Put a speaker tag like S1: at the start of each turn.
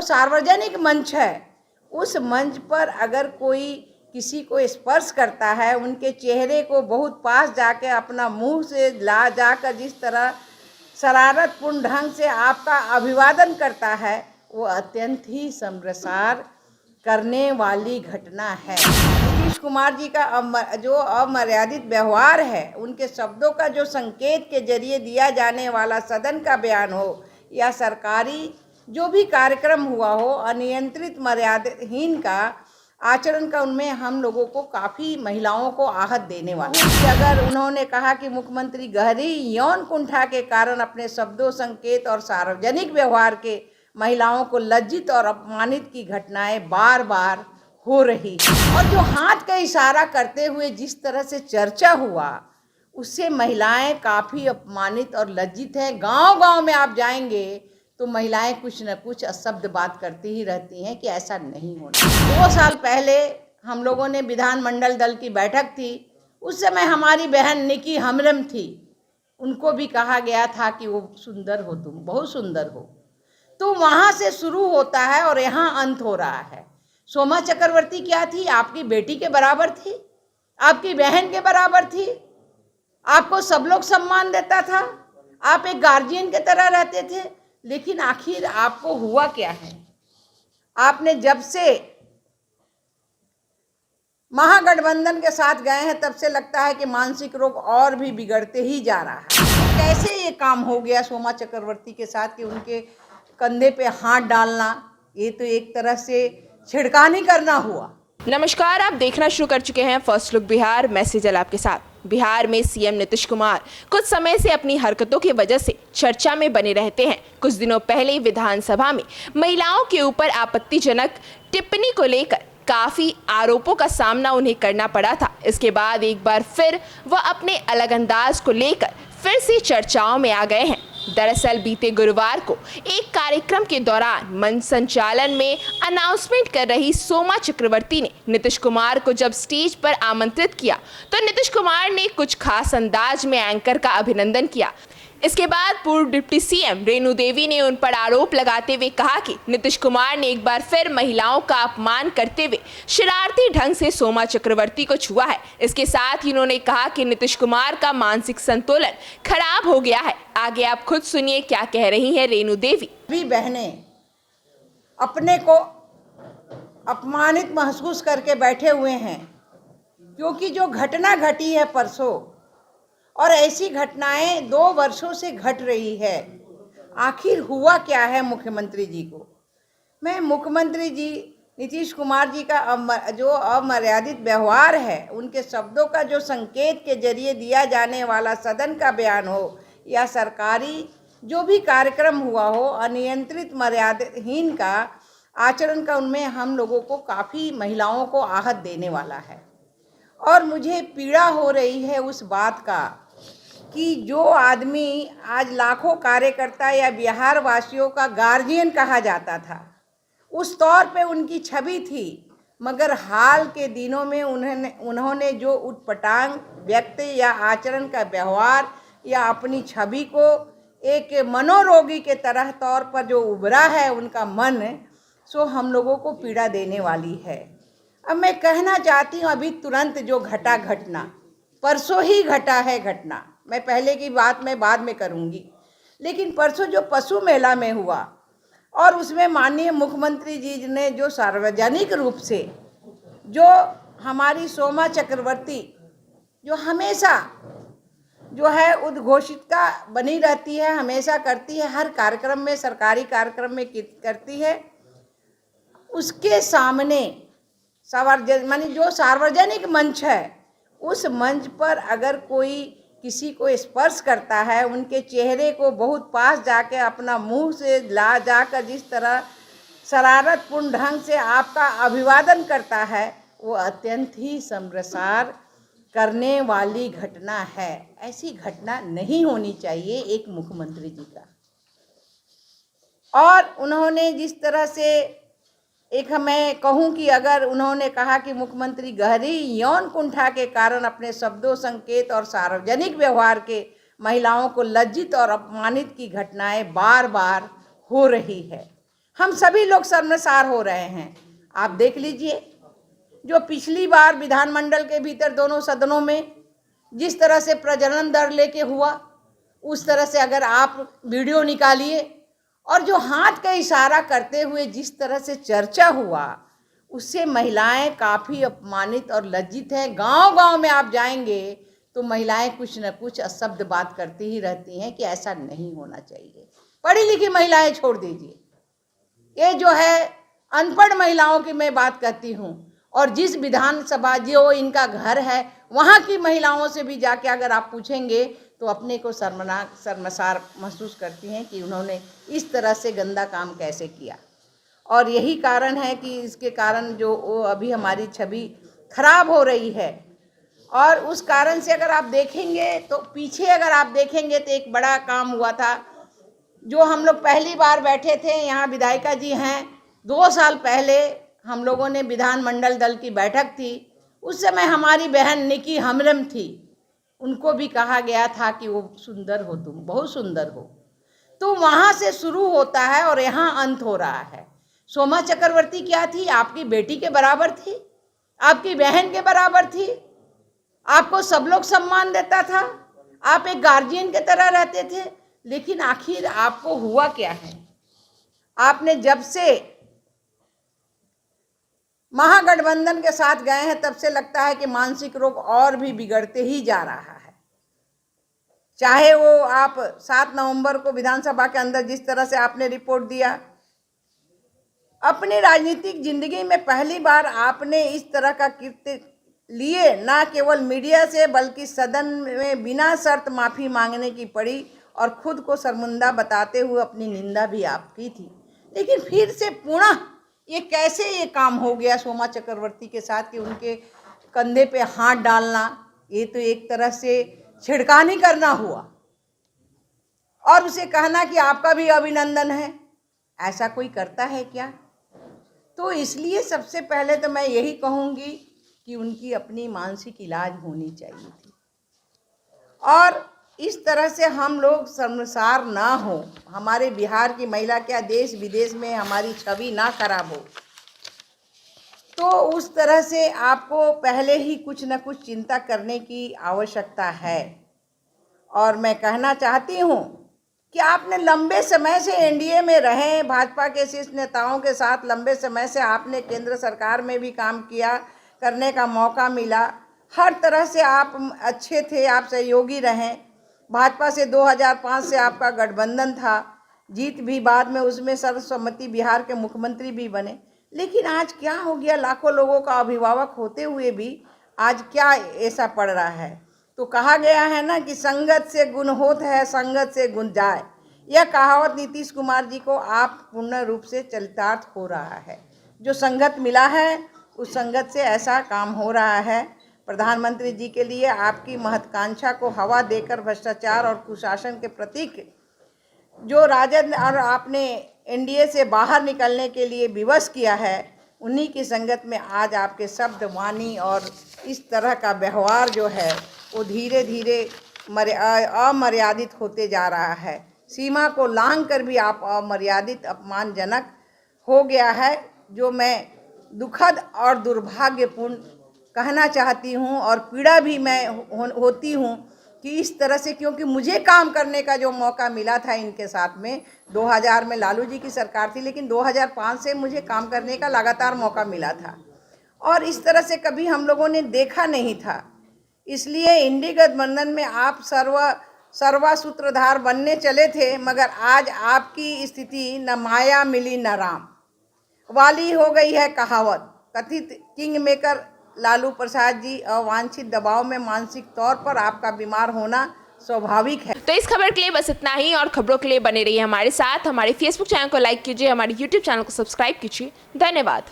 S1: सार्वजनिक मंच है, उस मंच पर अगर कोई किसी को स्पर्श करता है, उनके चेहरे को बहुत पास जाके अपना मुंह से ला जाकर जिस तरह शरारतपूर्ण ढंग से आपका अभिवादन करता है, वो अत्यंत ही शर्मसार करने वाली घटना है। नीतीश कुमार जी का जो अमर्यादित व्यवहार है, उनके शब्दों का जो संकेत के जरिए दिया जाने वाला सदन का बयान हो या सरकारी जो भी कार्यक्रम हुआ हो, अनियंत्रित मर्यादाहीन का आचरण का उनमें हम लोगों को काफ़ी महिलाओं को आहत देने वाला है। अगर उन्होंने कहा कि मुख्यमंत्री गहरी यौन कुंठा के कारण अपने शब्दों, संकेत और सार्वजनिक व्यवहार के महिलाओं को लज्जित और अपमानित की घटनाएं बार बार हो रही, और जो हाथ का इशारा करते हुए जिस तरह से चर्चा हुआ, उससे महिलाएं काफ़ी अपमानित और लज्जित हैं। गांव-गांव में आप जाएंगे तो महिलाएं कुछ न कुछ अशब्द बात करती ही रहती हैं कि ऐसा नहीं होना। 2 साल पहले हम लोगों ने विधानमंडल दल की बैठक थी, उस समय हमारी बहन निकी हमरम थी, उनको भी कहा गया था कि वो सुंदर हो, तुम बहुत सुंदर हो। तो वहाँ से शुरू होता है और यहाँ अंत हो रहा है। सोमा चक्रवर्ती क्या थी? आपकी बेटी के बराबर थी, आपकी बहन के बराबर थी, आपको सब लोग सम्मान देता था, आप एक गार्जियन के तरह रहते थे। लेकिन आखिर आपको हुआ क्या है? आपने जब से महागठबंधन के साथ गए हैं, तब से लगता है कि मानसिक रोग और भी बिगड़ते ही जा रहा है। कैसे ये काम हो गया सोमा चक्रवर्ती के साथ कि उनके कंधे पे हाथ डालना, ये तो एक तरह से छिड़कानी करना हुआ।
S2: नमस्कार, आप देखना शुरू कर चुके हैं फर्स्ट लुक बिहार। मैं सेजल आपके साथ। बिहार में सीएम नीतीश कुमार कुछ समय से अपनी हरकतों की वजह से चर्चा में बने रहते हैं। कुछ दिनों पहले विधानसभा में महिलाओं के ऊपर आपत्तिजनक टिप्पणी को लेकर काफी आरोपों का सामना उन्हें करना पड़ा था। इसके बाद एक बार फिर वह अपने अलग अंदाज को लेकर फिर से चर्चाओं में आ गए हैं। दरअसल बीते गुरुवार को एक कार्यक्रम के दौरान मंच संचालन में अनाउंसमेंट कर रही सोमा चक्रवर्ती ने नीतीश कुमार को जब स्टेज पर आमंत्रित किया तो नीतीश कुमार ने कुछ खास अंदाज में एंकर का अभिनंदन किया। इसके बाद पूर्व डिप्टी सीएम रेणु देवी ने उन पर आरोप लगाते हुए कहा कि नीतीश कुमार ने एक बार फिर महिलाओं का अपमान करते हुए शरारती ढंग से सोमा चक्रवर्ती को छुआ है। इसके साथ ही उन्होंने कहा कि नीतीश कुमार का मानसिक संतुलन खराब हो गया है। आगे आप खुद सुनिए क्या कह रही हैं रेणु देवी।
S1: भी बहनें अपने को अपमानित महसूस करके बैठे हुए हैं, क्योंकि जो घटना घटी है परसों, और ऐसी घटनाएं 2 वर्षों से घट रही है। आखिर हुआ क्या है मुख्यमंत्री जी को? मैं मुख्यमंत्री जी नीतीश कुमार जी का जो अमर्यादित व्यवहार है, उनके शब्दों का जो संकेत के जरिए दिया जाने वाला सदन का बयान हो या सरकारी जो भी कार्यक्रम हुआ हो, अनियंत्रित मर्यादाहीन का आचरण का उनमें हम लोगों को काफ़ी महिलाओं को आहत देने वाला है। और मुझे पीड़ा हो रही है उस बात का कि जो आदमी आज लाखों कार्यकर्ता या बिहार वासियों का गार्जियन कहा जाता था, उस तौर पे उनकी छवि थी, मगर हाल के दिनों में उन्होंने जो उटपटांग व्यक्ति या आचरण का व्यवहार या अपनी छवि को एक मनोरोगी के तरह तौर पर जो उभरा है उनका मन, सो हम लोगों को पीड़ा देने वाली है। अब मैं कहना चाहती हूँ, अभी तुरंत जो घटना परसों ही घटा है घटना, मैं पहले की बात मैं बाद में करूँगी, लेकिन परसों जो पशु मेला में हुआ और उसमें माननीय मुख्यमंत्री जी ने जो सार्वजनिक रूप से जो हमारी सोमा चक्रवर्ती जो हमेशा जो है उद्घोषित का बनी रहती है, हमेशा करती है, हर कार्यक्रम में, सरकारी कार्यक्रम में करती है, उसके सामने मानी जो सार्वजनिक मंच है, उस मंच पर अगर कोई किसी को स्पर्श करता है, उनके चेहरे को बहुत पास जाके अपना मुंह से ला जाकर जिस तरह शरारतपूर्ण ढंग से आपका अभिवादन करता है, वो अत्यंत ही शर्मसार करने वाली घटना है। ऐसी घटना नहीं होनी चाहिए एक मुख्यमंत्री जी का। और उन्होंने जिस तरह से एक मैं कहूँ कि अगर उन्होंने कहा कि मुख्यमंत्री गहरी यौन कुंठा के कारण अपने शब्दों, संकेत और सार्वजनिक व्यवहार के महिलाओं को लज्जित और अपमानित की घटनाएं बार बार हो रही है। हम सभी लोग शर्मसार हो रहे हैं। आप देख लीजिए, जो पिछली बार विधानमंडल के भीतर दोनों सदनों में जिस तरह से प्रजनन दर लेके हुआ, उस तरह से अगर आप वीडियो निकालिए और जो हाथ का इशारा करते हुए जिस तरह से चर्चा हुआ, उससे महिलाएं काफ़ी अपमानित और लज्जित हैं। गांव-गांव में आप जाएंगे तो महिलाएं कुछ न कुछ अशब्द बात करती ही रहती हैं कि ऐसा नहीं होना चाहिए। पढ़ी लिखी महिलाएं छोड़ दीजिए, ये जो है अनपढ़ महिलाओं की मैं बात करती हूँ। और जिस विधानसभा जो इनका घर है, वहाँ की महिलाओं से भी जाके अगर आप पूछेंगे तो अपने को शर्मसार महसूस करती हैं कि उन्होंने इस तरह से गंदा काम कैसे किया। और यही कारण है कि इसके कारण जो वो अभी हमारी छवि खराब हो रही है। और उस कारण से अगर आप देखेंगे तो पीछे अगर आप देखेंगे तो एक बड़ा काम हुआ था। जो हम लोग पहली बार बैठे थे, यहाँ विधायिका जी हैं, 2 साल पहले हम लोगों ने विधानमंडल दल की बैठक थी। उस समय हमारी बहन निकी हमरम थी, उनको भी कहा गया था कि वो सुंदर हो, तुम बहुत सुंदर हो। तो वहाँ से शुरू होता है और यहाँ अंत हो रहा है। सोमा चक्रवर्ती क्या थी? आपकी बेटी के बराबर थी, आपकी बहन के बराबर थी, आपको सब लोग सम्मान देता था, आप एक गार्जियन के तरह रहते थे। लेकिन आखिर आपको हुआ क्या है? आपने जब से महागठबंधन के साथ गए हैं तब से लगता है कि मानसिक रोग और भी बिगड़ते ही जा रहा है। चाहे वो आप 7 नवंबर को विधानसभा के अंदर जिस तरह से आपने रिपोर्ट दिया, अपनी राजनीतिक जिंदगी में पहली बार आपने इस तरह का कृत्य लिए, ना केवल मीडिया से बल्कि सदन में बिना शर्त माफ़ी मांगने की पड़ी और खुद को शर्मिंदा बताते हुए अपनी निंदा भी आप की थी। लेकिन फिर से पुनः ये कैसे ये काम हो गया सोमा चक्रवर्ती के साथ कि उनके कंधे पे हाथ डालना, ये तो एक तरह से छिड़कानी करना हुआ और उसे कहना कि आपका भी अभिनंदन है। ऐसा कोई करता है क्या? तो इसलिए सबसे पहले तो मैं यही कहूँगी कि उनकी अपनी मानसिक इलाज होनी चाहिए थी और इस तरह से हम लोग शर्मसार ना हो। हमारे बिहार की महिला क्या देश विदेश में हमारी छवि ना खराब हो, तो उस तरह से आपको पहले ही कुछ न कुछ चिंता करने की आवश्यकता है। और मैं कहना चाहती हूँ कि आपने लंबे समय से एनडीए में रहे, भाजपा के शीर्ष नेताओं के साथ लंबे समय से आपने केंद्र सरकार में भी काम किया, करने का मौका मिला, हर तरह से आप अच्छे थे, आप सहयोगी रहें। भाजपा से 2005 से आपका गठबंधन था, जीत भी बाद में उसमें सर्वसम्मति बिहार के मुख्यमंत्री भी बने। लेकिन आज क्या हो गया? लाखों लोगों का अभिभावक होते हुए भी आज क्या ऐसा पड़ रहा है? तो कहा गया है ना कि संगत से गुण होत है, संगत से गुण जाए। यह कहावत नीतीश कुमार जी को आप पूर्ण रूप से चरितार्थ हो रहा है। जो संगत मिला है उस संगत से ऐसा काम हो रहा है। प्रधानमंत्री जी के लिए आपकी महत्वाकांक्षा को हवा देकर भ्रष्टाचार और कुशासन के प्रतीक जो राजद और आपने एनडीए से बाहर निकलने के लिए विवश किया है, उन्हीं की संगत में आज आपके शब्द, वाणी और इस तरह का व्यवहार जो है वो धीरे धीरे अमर्यादित होते जा रहा है। सीमा को लांघकर भी आप अमर्यादित, अपमानजनक हो गया है, जो मैं दुखद और दुर्भाग्यपूर्ण कहना चाहती हूँ। और पीड़ा भी मैं होती हूँ कि इस तरह से, क्योंकि मुझे काम करने का जो मौका मिला था इनके साथ में 2000 में लालू जी की सरकार थी, लेकिन 2005 से मुझे काम करने का लगातार मौका मिला था और इस तरह से कभी हम लोगों ने देखा नहीं था। इसलिए इंडी गठबंधन में आप सर्वा सूत्रधार बनने चले थे, मगर आज आपकी स्थिति न माया मिली न राम वाली हो गई है कहावत। कथित किंग मेकर लालू प्रसाद जी अवांछित दबाव में मानसिक तौर पर आपका बीमार होना स्वाभाविक है।
S2: तो इस खबर के लिए बस इतना ही और खबरों के लिए बने रहिए हमारे साथ। हमारे फेसबुक चैनल को लाइक कीजिए, हमारे यूट्यूब चैनल को सब्सक्राइब कीजिए। धन्यवाद।